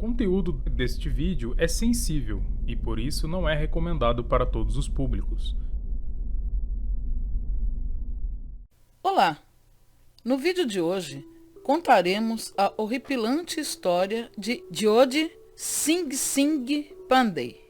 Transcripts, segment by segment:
conteúdo deste vídeo é sensível e por isso não é recomendado para todos os públicos. Olá! No vídeo de hoje, contaremos a horripilante história de Jyoti Singh Singh Pandey.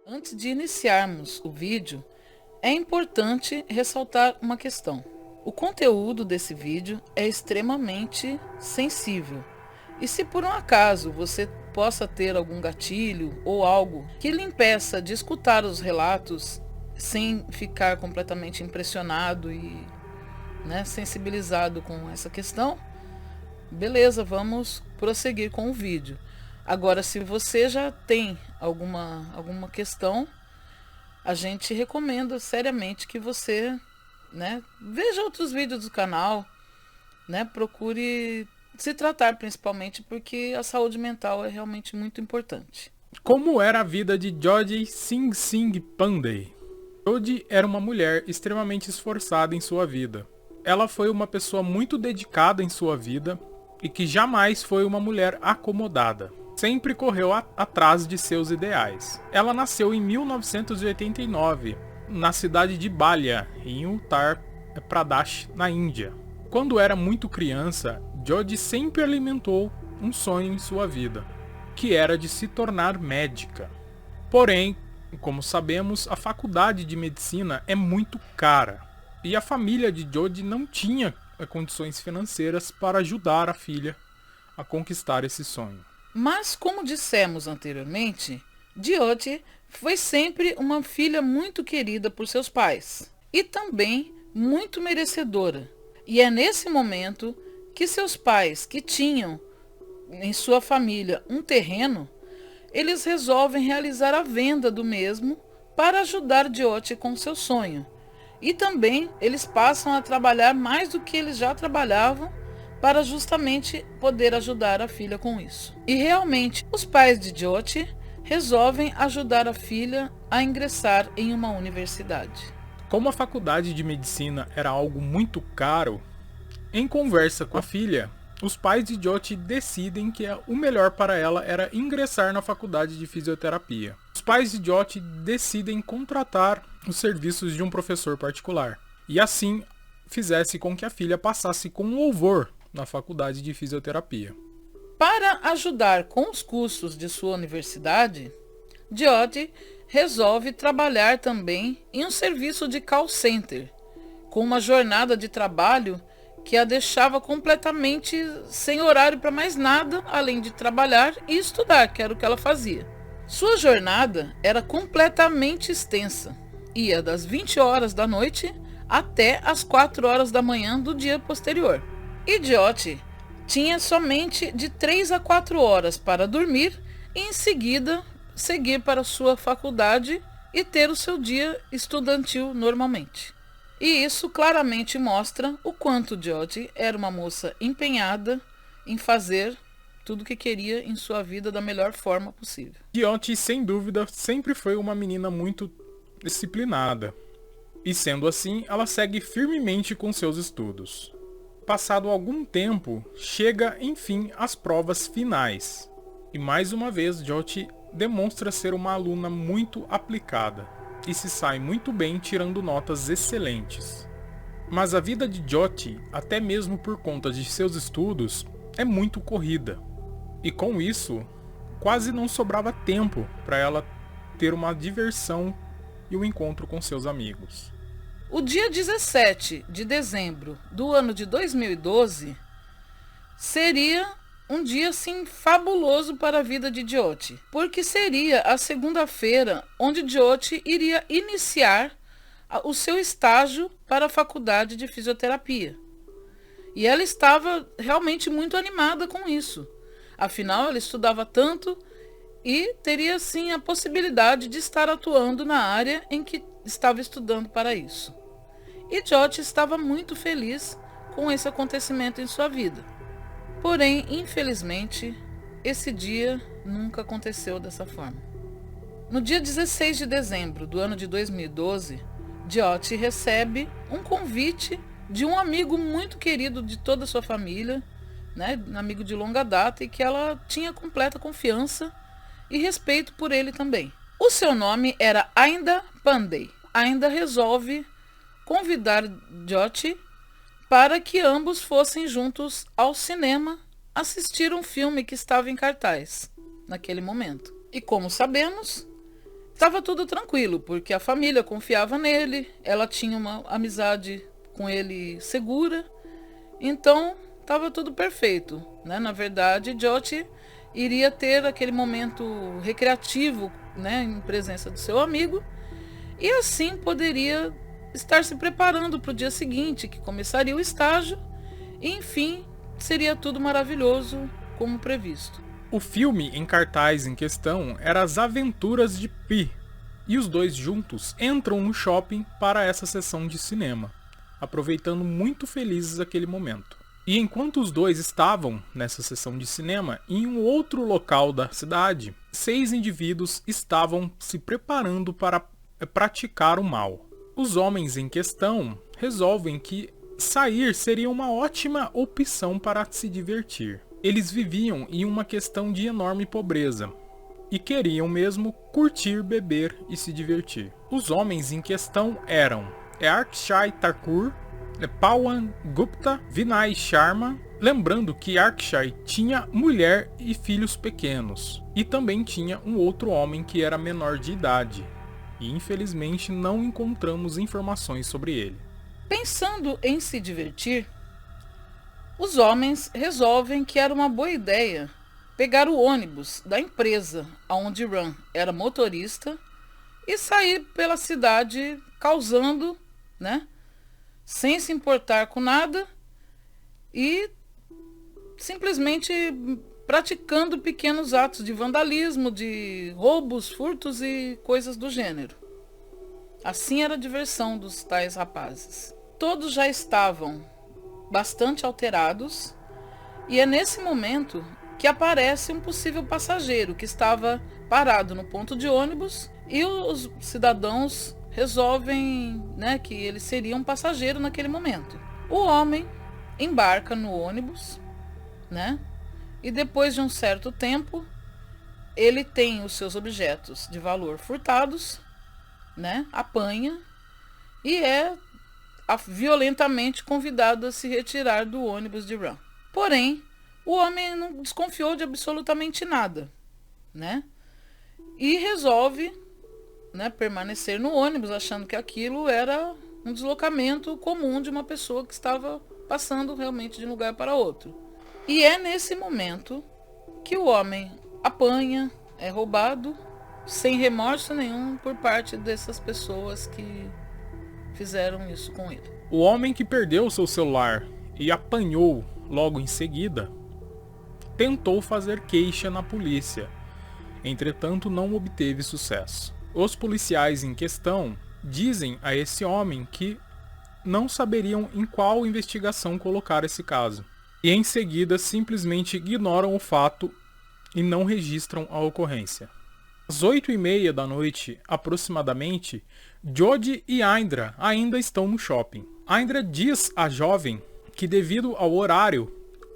Antes de iniciarmos o vídeo, é importante ressaltar uma questão. O conteúdo desse vídeo é extremamente sensível. E se por um acaso você possa ter algum gatilho ou algo que lhe impeça de escutar os relatos sem ficar completamente impressionado e sensibilizado com essa questão, beleza, vamos prosseguir com o vídeo. Agora, se você já tem alguma questão, a gente recomenda seriamente que você veja outros vídeos do canal, procure se tratar principalmente, porque a saúde mental é realmente muito importante. Como era a vida de Jyoti Singh Singh Pandey? Jyoti era uma mulher extremamente esforçada em sua vida. Ela foi uma pessoa muito dedicada em sua vida e que jamais foi uma mulher acomodada. Sempre correu atrás de seus ideais. Ela nasceu em 1989, na cidade de Balia, em Uttar Pradesh, na Índia. Quando era muito criança, Jyoti sempre alimentou um sonho em sua vida, que era de se tornar médica. Porém, como sabemos, a faculdade de medicina é muito cara, e a família de Jyoti não tinha condições financeiras para ajudar a filha a conquistar esse sonho. Mas, como dissemos anteriormente, Jyoti foi sempre uma filha muito querida por seus pais e também muito merecedora. E é nesse momento que seus pais, que tinham em sua família um terreno, eles resolvem realizar a venda do mesmo para ajudar Jyoti com seu sonho. E também eles passam a trabalhar mais do que eles já trabalhavam, para justamente poder ajudar a filha com isso. E realmente, os pais de Jyoti resolvem ajudar a filha a ingressar em uma universidade. Como a faculdade de medicina era algo muito caro, em conversa com a filha, os pais de Jyoti decidem que o melhor para ela era ingressar na faculdade de fisioterapia. Os pais de Jyoti decidem contratar os serviços de um professor particular, e assim fizesse com que a filha passasse com louvor na faculdade de fisioterapia. Para ajudar com os custos de sua universidade, Jyoti resolve trabalhar também em um serviço de call center, com uma jornada de trabalho que a deixava completamente sem horário para mais nada, além de trabalhar e estudar, que era o que ela fazia. Sua jornada era completamente extensa, ia das 20 horas da noite até as 4 horas da manhã do dia posterior. E Jyoti tinha somente de 3 a 4 horas para dormir e em seguida seguir para sua faculdade e ter o seu dia estudantil normalmente. E isso claramente mostra o quanto Jyoti era uma moça empenhada em fazer tudo o que queria em sua vida da melhor forma possível. Jyoti, sem dúvida, sempre foi uma menina muito disciplinada. E sendo assim, ela segue firmemente com seus estudos. Passado algum tempo, chega enfim às provas finais. E mais uma vez, Jyoti demonstra ser uma aluna muito aplicada e se sai muito bem tirando notas excelentes. Mas a vida de Jyoti, até mesmo por conta de seus estudos, é muito corrida. E com isso, quase não sobrava tempo para ela ter uma diversão e um encontro com seus amigos. O dia 17 de dezembro do ano de 2012 seria um dia assim fabuloso para a vida de Jyoti, porque seria a segunda-feira onde Jyoti iria iniciar o seu estágio para a faculdade de fisioterapia. E ela estava realmente muito animada com isso. Afinal, ela estudava tanto e teria sim a possibilidade de estar atuando na área em que estava estudando para isso. E Jyoti estava muito feliz com esse acontecimento em sua vida. Porém, infelizmente, esse dia nunca aconteceu dessa forma. No dia 16 de dezembro do ano de 2012, Jyoti recebe um convite de um amigo muito querido de toda a sua família, né, um amigo de longa data e que ela tinha completa confiança e respeito por ele também. O seu nome era Ainda Pandey. Ainda resolve convidar Jyoti para que ambos fossem juntos ao cinema assistir um filme que estava em cartaz naquele momento. E como sabemos, estava tudo tranquilo, porque a família confiava nele, ela tinha uma amizade com ele segura, então estava tudo perfeito, né? Na verdade, Jyoti iria ter aquele momento recreativo, né, em presença do seu amigo, e assim poderia estar se preparando para o dia seguinte, que começaria o estágio, e enfim, seria tudo maravilhoso como previsto. O filme em cartaz em questão era As Aventuras de Pi, e os dois juntos entram no shopping para essa sessão de cinema, aproveitando muito felizes aquele momento. E enquanto os dois estavam nessa sessão de cinema, em um outro local da cidade, 6 indivíduos estavam se preparando para praticar o mal. Os homens em questão resolvem que sair seria uma ótima opção para se divertir. Eles viviam em uma questão de enorme pobreza e queriam mesmo curtir, beber e se divertir. Os homens em questão eram Akshay Thakur, Pawan Gupta, Vinay Sharma, lembrando que Akshay tinha mulher e filhos pequenos, e também tinha um outro homem que era menor de idade, e infelizmente não encontramos informações sobre ele. Pensando em se divertir, os homens resolvem que era uma boa ideia pegar o ônibus da empresa onde Ram era motorista e sair pela cidade causando, né, sem se importar com nada e simplesmente praticando pequenos atos de vandalismo, de roubos, furtos e coisas do gênero. Assim era a diversão dos tais rapazes. Todos já estavam bastante alterados e é nesse momento que aparece um possível passageiro que estava parado no ponto de ônibus e os cidadãos resolvem, né, que ele seria um passageiro naquele momento. O homem embarca no ônibus, né, e depois de um certo tempo ele tem os seus objetos de valor furtados, né, apanha e é violentamente convidado a se retirar do ônibus de Ram. Porém, o homem não desconfiou de absolutamente nada, né, e resolve, né, permanecer no ônibus, achando que aquilo era um deslocamento comum de uma pessoa que estava passando realmente de um lugar para outro. E é nesse momento que o homem apanha, é roubado, sem remorso nenhum por parte dessas pessoas que fizeram isso com ele. O homem que perdeu seu celular e apanhou logo em seguida tentou fazer queixa na polícia, entretanto não obteve sucesso. Os policiais em questão dizem a esse homem que não saberiam em qual investigação colocar esse caso, e em seguida simplesmente ignoram o fato e não registram a ocorrência. Às 8h30 da noite, aproximadamente, Jyoti e Indra ainda estão no shopping. Indra diz à jovem que, devido ao horário,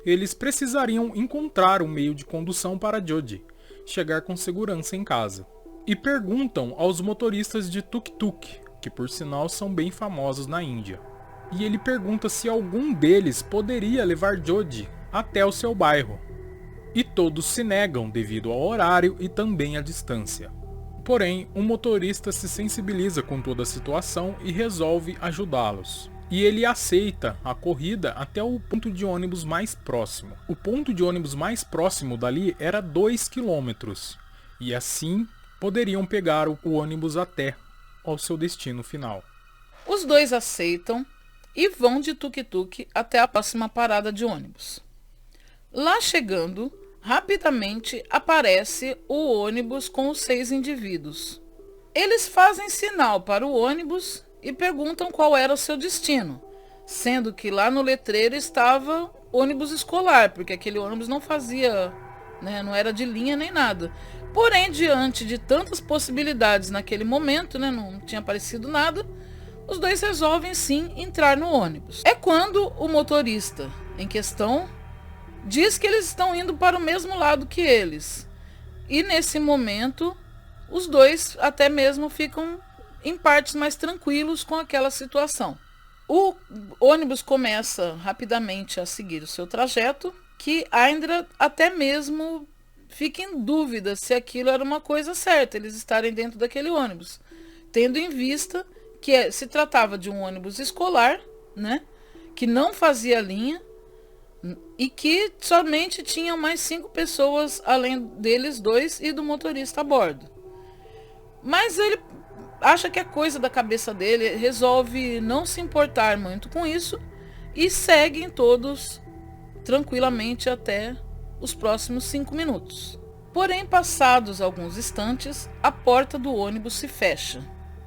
eles precisariam encontrar um meio de condução para Jyoti chegar com segurança em casa. E perguntam aos motoristas de tuk-tuk, que por sinal são bem famosos na Índia. E ele pergunta se algum deles poderia levar Jyoti até o seu bairro. E todos se negam devido ao horário e também à distância. Porém, um motorista se sensibiliza com toda a situação e resolve ajudá-los. E ele aceita a corrida até o ponto de ônibus mais próximo. O ponto de ônibus mais próximo dali era 2 km. E assim poderiam pegar o ônibus até ao seu destino final. Os dois aceitam e vão de tuk-tuk até a próxima parada de ônibus. Lá chegando, rapidamente aparece o ônibus com os 6 indivíduos, Eles fazem sinal para o ônibus e perguntam qual era o seu destino, sendo que lá no letreiro estava ônibus escolar, porque aquele ônibus não fazia, né, não era de linha nem nada. Porém, diante de tantas possibilidades naquele momento, né, não tinha aparecido nada, os dois resolvem sim entrar no ônibus. É quando o motorista em questão diz que eles estão indo para o mesmo lado que eles. E nesse momento, os dois até mesmo ficam em partes mais tranquilos com aquela situação. O ônibus começa rapidamente a seguir o seu trajeto, que Indra até mesmo fica em dúvida se aquilo era uma coisa certa, eles estarem dentro daquele ônibus, tendo em vista que se tratava de um ônibus escolar, né, que não fazia linha e que somente tinham mais 5 pessoas além deles dois e do motorista a bordo. Mas ele acha que é coisa da cabeça dele, resolve não se importar muito com isso e seguem todos tranquilamente até os próximos 5 minutos. Porém, passados alguns instantes, a porta do ônibus se fecha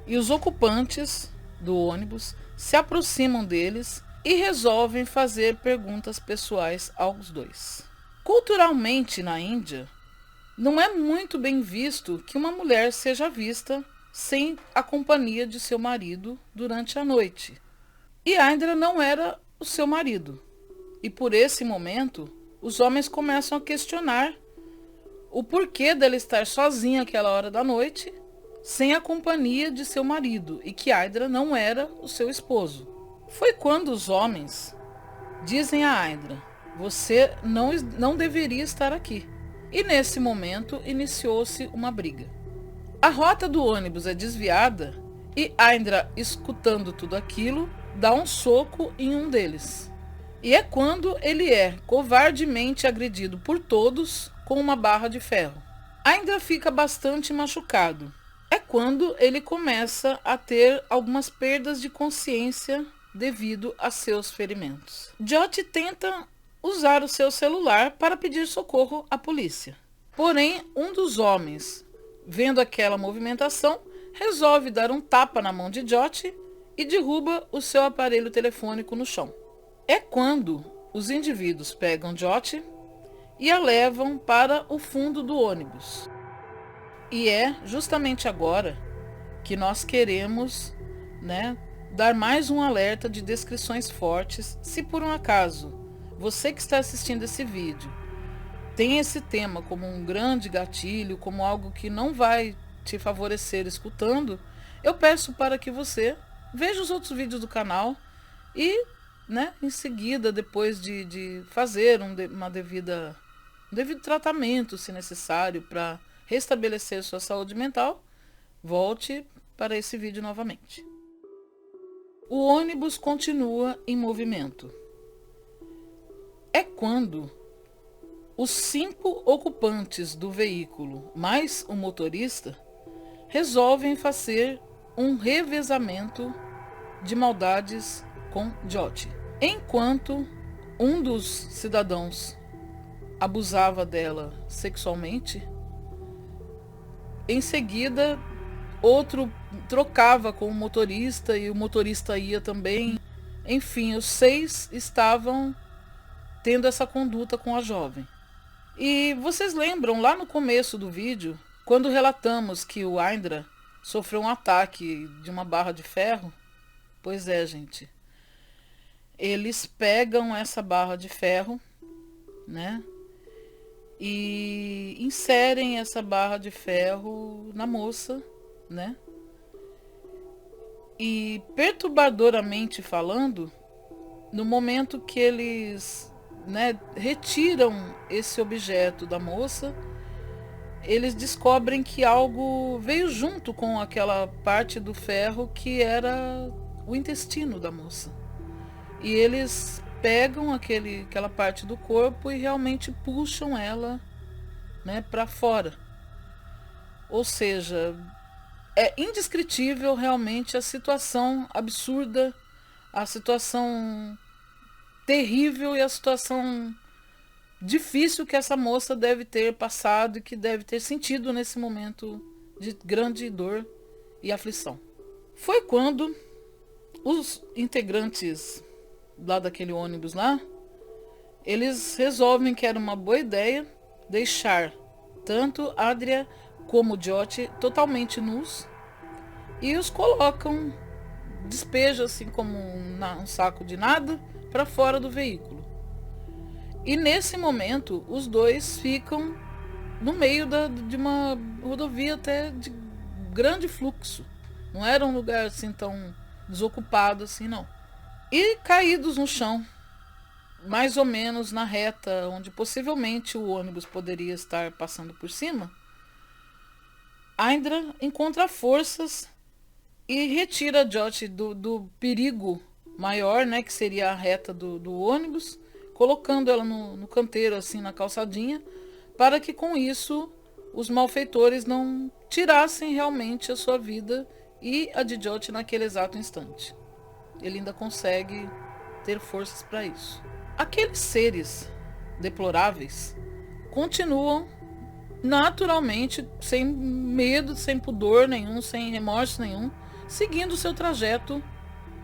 e os ocupantes do ônibus se aproximam deles e resolvem fazer perguntas pessoais aos dois. Culturalmente, na Índia, não é muito bem visto que uma mulher seja vista sem a companhia de seu marido durante a noite. E Indra não era o seu marido. E por esse momento, os homens começam a questionar o porquê dela estar sozinha àquela hora da noite, sem a companhia de seu marido, e que Indra não era o seu esposo. Foi quando os homens dizem a Indra: você não deveria estar aqui. E nesse momento iniciou-se uma briga. A rota do ônibus é desviada e Indra, escutando tudo aquilo, dá um soco em um deles. E é quando ele é covardemente agredido por todos com uma barra de ferro. Indra fica bastante machucado. É quando ele começa a ter algumas perdas de consciência devido a seus ferimentos. Jyoti tenta usar o seu celular para pedir socorro à polícia. Porém, um dos homens, vendo aquela movimentação, resolve dar um tapa na mão de Jyoti e derruba o seu aparelho telefônico no chão. É quando os indivíduos pegam Jyoti e a levam para o fundo do ônibus. E é justamente agora que nós queremos, né, dar mais um alerta de descrições fortes. Se por um acaso você que está assistindo esse vídeo tem esse tema como um grande gatilho, como algo que não vai te favorecer escutando, eu peço para que você veja os outros vídeos do canal e, né, em seguida, depois de fazer um devido tratamento, se necessário, para restabelecer sua saúde mental, volte para esse vídeo novamente. O ônibus continua em movimento. É quando os 5 ocupantes do veículo, mais o motorista, resolvem fazer um revezamento de maldades com Jyoti. Enquanto um dos cidadãos abusava dela sexualmente, em seguida outro trocava com o motorista e o motorista ia também. Enfim, os 6 estavam tendo essa conduta com a jovem. E vocês lembram lá no começo do vídeo, quando relatamos que o Indra sofreu um ataque de uma barra de ferro? Pois é, gente. Eles pegam essa barra de ferro, né? E inserem essa barra de ferro na moça, né? E perturbadoramente falando, no momento que eles, né, retiram esse objeto da moça, eles descobrem que algo veio junto com aquela parte do ferro que era o intestino da moça. E eles pegam aquela parte do corpo e realmente puxam ela, né, para fora. Ou seja, é indescritível realmente a situação absurda, a situação terrível e a situação difícil que essa moça deve ter passado e que deve ter sentido nesse momento de grande dor e aflição. Foi quando os integrantes lá daquele ônibus lá, eles resolvem que era uma boa ideia deixar tanto Adria como Jyoti totalmente nus e os colocam, despejam assim como um saco de nada para fora do veículo. E nesse momento os dois ficam no meio de uma rodovia até de grande fluxo. Não era um lugar assim tão desocupado assim, não. E caídos no chão, mais ou menos na reta onde possivelmente o ônibus poderia estar passando por cima, Indra encontra forças e retira Jyoti do perigo maior, né, que seria a reta do ônibus, colocando ela no canteiro, assim, na calçadinha, para que com isso os malfeitores não tirassem realmente a sua vida e a de Jyoti naquele exato instante. Ele ainda consegue ter forças para isso. Aqueles seres deploráveis continuam naturalmente, sem medo, sem pudor nenhum, sem remorso nenhum, seguindo o seu trajeto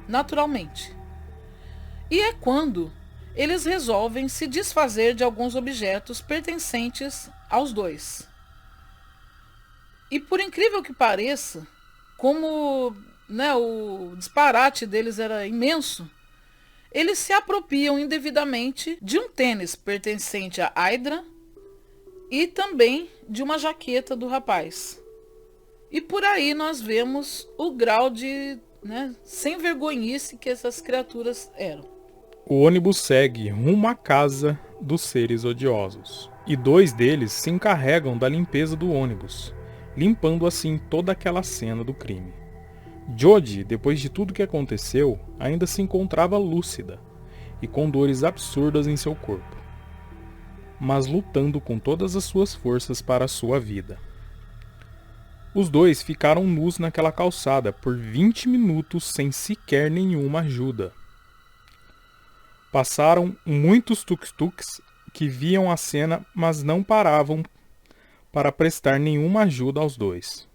naturalmente. E é quando eles resolvem se desfazer de alguns objetos pertencentes aos dois. E por incrível que pareça, como, né, o disparate deles era imenso, eles se apropriam indevidamente de um tênis pertencente a Hydra e também de uma jaqueta do rapaz. E por aí nós vemos o grau de, né, sem vergonhice que essas criaturas eram. O ônibus segue rumo à casa dos seres odiosos. E dois deles se encarregam da limpeza do ônibus, limpando assim toda aquela cena do crime. Jodie, depois de tudo que aconteceu, ainda se encontrava lúcida e com dores absurdas em seu corpo, mas lutando com todas as suas forças para a sua vida. Os dois ficaram nus naquela calçada por 20 minutos sem sequer nenhuma ajuda. Passaram muitos tuk-tuks que viam a cena, mas não paravam para prestar nenhuma ajuda aos dois.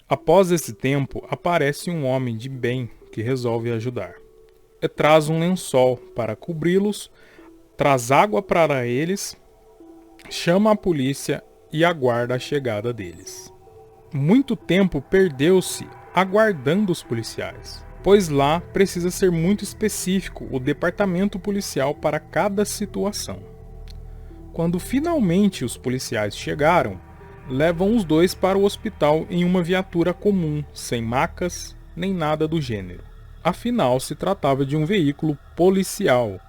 Após esse tempo, aparece um homem de bem que resolve ajudar. Traz um lençol para cobri-los, traz água para eles, chama a polícia e aguarda a chegada deles. Muito tempo perdeu-se aguardando os policiais, pois lá precisa ser muito específico o departamento policial para cada situação. Quando finalmente os policiais chegaram, levam os dois para o hospital em uma viatura comum, sem macas nem nada do gênero. Afinal, se tratava de um veículo policial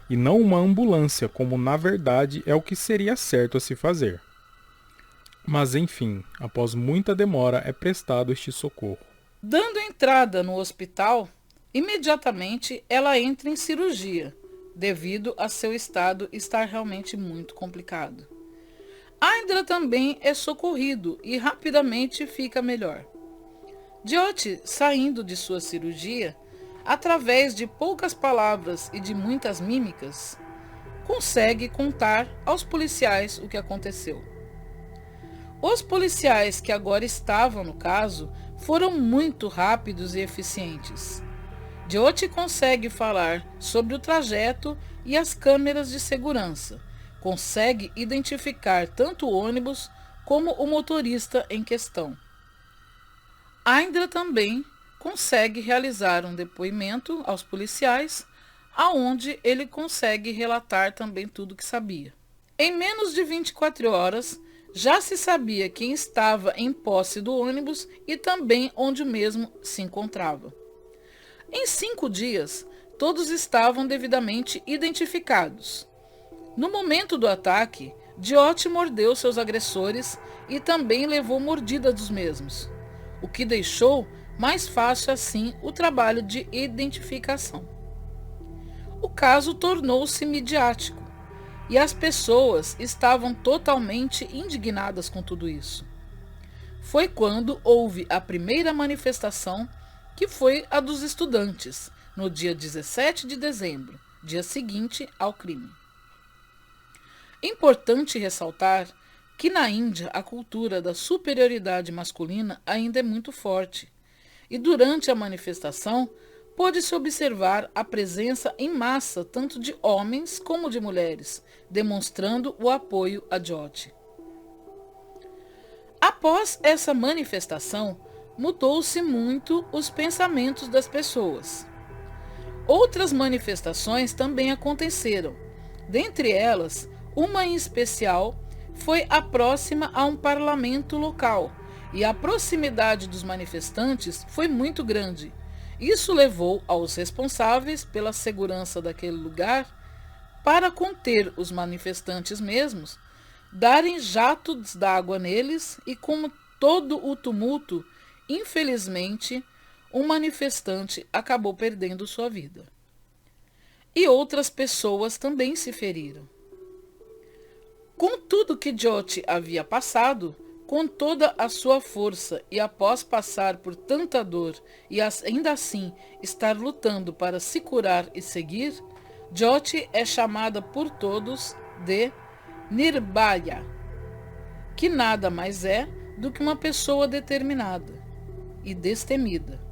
e não uma ambulância, como na verdade é o que seria certo a se fazer. Mas enfim, após muita demora é prestado este socorro. Dando entrada no hospital, imediatamente ela entra em cirurgia, devido a seu estado estar realmente muito complicado. Indra também é socorrido e rapidamente fica melhor. Jyoti, saindo de sua cirurgia, através de poucas palavras e de muitas mímicas, consegue contar aos policiais o que aconteceu. Os policiais que agora estavam no caso foram muito rápidos e eficientes. Jyoti consegue falar sobre o trajeto e as câmeras de segurança. Consegue identificar tanto o ônibus como o motorista em questão. Indra também consegue realizar um depoimento aos policiais, aonde ele consegue relatar também tudo que sabia. Em menos de 24 horas, já se sabia quem estava em posse do ônibus e também onde o mesmo se encontrava. Em 5 dias, todos estavam devidamente identificados. No momento do ataque, Jyoti mordeu seus agressores e também levou mordida dos mesmos, o que deixou mais fácil assim o trabalho de identificação. O caso tornou-se midiático e as pessoas estavam totalmente indignadas com tudo isso. Foi quando houve a primeira manifestação, que foi a dos estudantes, no dia 17 de dezembro, dia seguinte ao crime. Importante ressaltar que na Índia a cultura da superioridade masculina ainda é muito forte. E durante a manifestação, pôde-se observar a presença em massa tanto de homens como de mulheres, demonstrando o apoio a Jyoti. Após essa manifestação, mudou-se muito os pensamentos das pessoas. Outras manifestações também aconteceram. Dentre elas, uma em especial foi a próxima a um parlamento local, e a proximidade dos manifestantes foi muito grande. Isso levou aos responsáveis pela segurança daquele lugar, para conter os manifestantes mesmos, darem jatos d'água neles e, com todo o tumulto, infelizmente, um manifestante acabou perdendo sua vida. E outras pessoas também se feriram. Com tudo que Jyoti havia passado, com toda a sua força e após passar por tanta dor e ainda assim estar lutando para se curar e seguir, Jyoti é chamada por todos de Nirbhaya, que nada mais é do que uma pessoa determinada e destemida.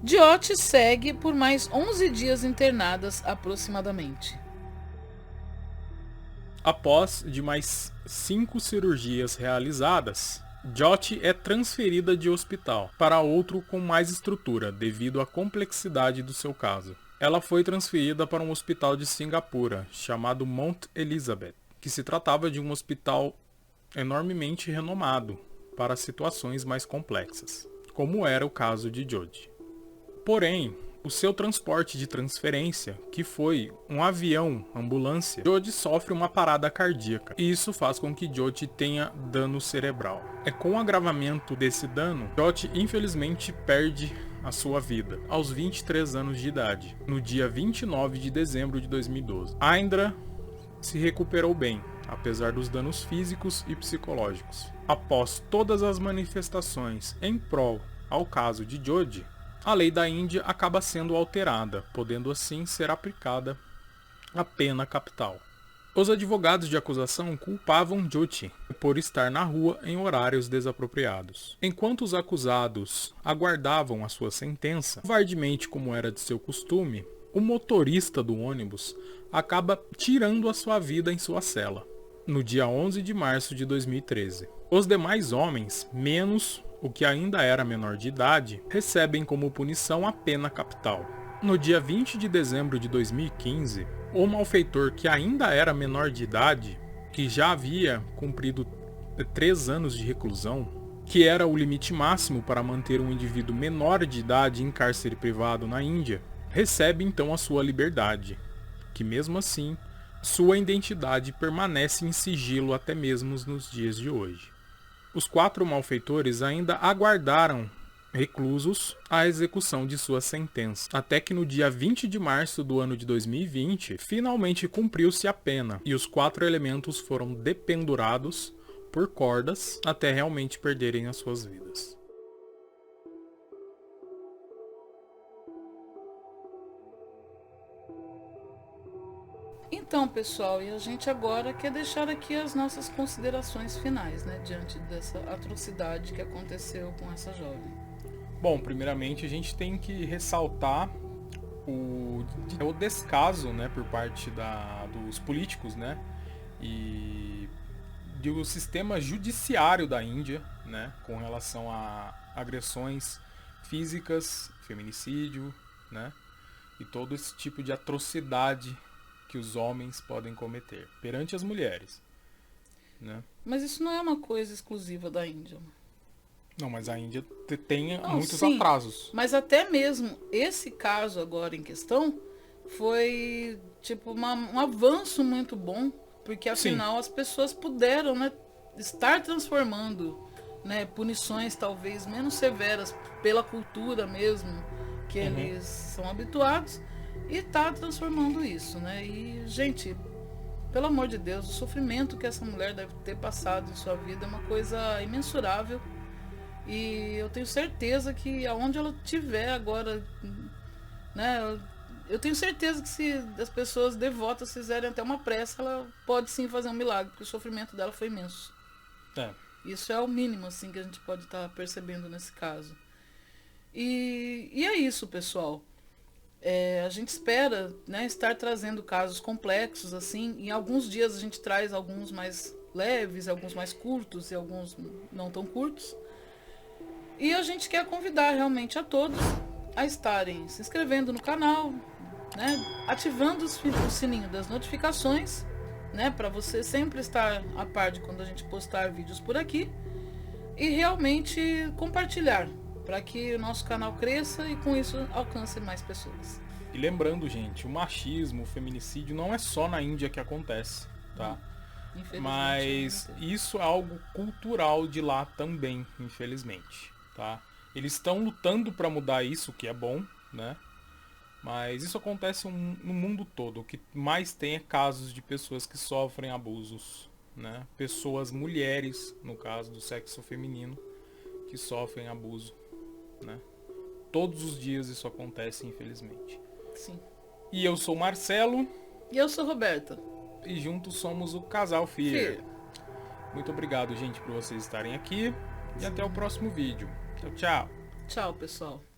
Jyoti segue por mais 11 dias internadas aproximadamente. Após de mais 5 cirurgias realizadas, Jyoti é transferida de hospital para outro com mais estrutura, devido à complexidade do seu caso. Ela foi transferida para um hospital de Singapura, chamado Mount Elizabeth, que se tratava de um hospital enormemente renomado para situações mais complexas, como era o caso de Jyoti. Porém, o seu transporte de transferência, que foi um avião-ambulância, Jyoti sofre uma parada cardíaca, e isso faz com que Jyoti tenha dano cerebral. É com o agravamento desse dano, Jyoti infelizmente perde a sua vida, aos 23 anos de idade, no dia 29 de dezembro de 2012. Indra se recuperou bem, apesar dos danos físicos e psicológicos. Após todas as manifestações em prol ao caso de Jyoti, a lei da Índia acaba sendo alterada, podendo assim ser aplicada a pena capital. Os advogados de acusação culpavam Jyoti por estar na rua em horários desapropriados. Enquanto os acusados aguardavam a sua sentença, covardemente como era de seu costume, o motorista do ônibus acaba tirando a sua vida em sua cela, no dia 11 de março de 2013. Os demais homens, menos o que ainda era menor de idade, recebem como punição a pena capital. No dia 20 de dezembro de 2015, o malfeitor que ainda era menor de idade, que já havia cumprido 3 anos de reclusão, que era o limite máximo para manter um indivíduo menor de idade em cárcere privado na Índia, recebe então a sua liberdade, que mesmo assim, sua identidade permanece em sigilo até mesmo nos dias de hoje. Os 4 malfeitores ainda aguardaram reclusos a execução de sua sentença, até que no dia 20 de março do ano de 2020, finalmente cumpriu-se a pena, e os 4 elementos foram dependurados por cordas até realmente perderem as suas vidas. Então, pessoal, e a gente agora quer deixar aqui as nossas considerações finais, né, diante dessa atrocidade que aconteceu com essa jovem. Bom, primeiramente a gente tem que ressaltar o descaso, né, por parte dos políticos, né, e do sistema judiciário da Índia, né, com relação a agressões físicas, feminicídio, né, e todo esse tipo de atrocidade que os homens podem cometer perante as mulheres, né? Mas isso não é uma coisa exclusiva da Índia. Não, mas a Índia tem muitos sim, atrasos. mas até mesmo esse caso agora em questão foi tipo um avanço muito bom, porque afinal as pessoas puderam, né, estar transformando, né, punições talvez menos severas pela cultura mesmo que eles são habituados, e tá transformando isso, né? E, gente, pelo amor de Deus, o sofrimento que essa mulher deve ter passado em sua vida é uma coisa imensurável. E eu tenho certeza que aonde ela estiver agora, né, Eu tenho certeza que se as pessoas devotas fizerem até uma prece, ela pode sim fazer um milagre, porque o sofrimento dela foi imenso. É. Isso é o mínimo assim que a gente pode estar percebendo nesse caso. E é isso, pessoal. A gente espera, né, estar trazendo casos complexos assim. Em alguns dias a gente traz alguns mais leves, alguns mais curtos e alguns não tão curtos. E a gente quer convidar realmente a todos a estarem se inscrevendo no canal, né, ativando o sininho das notificações, né, para você sempre estar a par de quando a gente postar vídeos por aqui, e realmente compartilhar para que o nosso canal cresça e com isso alcance mais pessoas. E lembrando, gente, o machismo, o feminicídio não é só na Índia que acontece, tá? Mas isso é algo cultural de lá também, infelizmente, tá? Eles estão lutando para mudar isso, que é bom, né? Mas isso acontece no mundo todo. O que mais tem é casos de pessoas que sofrem abusos, né? Pessoas, mulheres, no caso do sexo feminino, que sofrem abuso, né? Todos os dias isso acontece, infelizmente. Sim. E eu sou o Marcelo. E eu sou Roberta. E juntos somos o Casal Fear. Muito obrigado, gente, por vocês estarem aqui. E até o próximo vídeo. Tchau, tchau. Tchau, pessoal.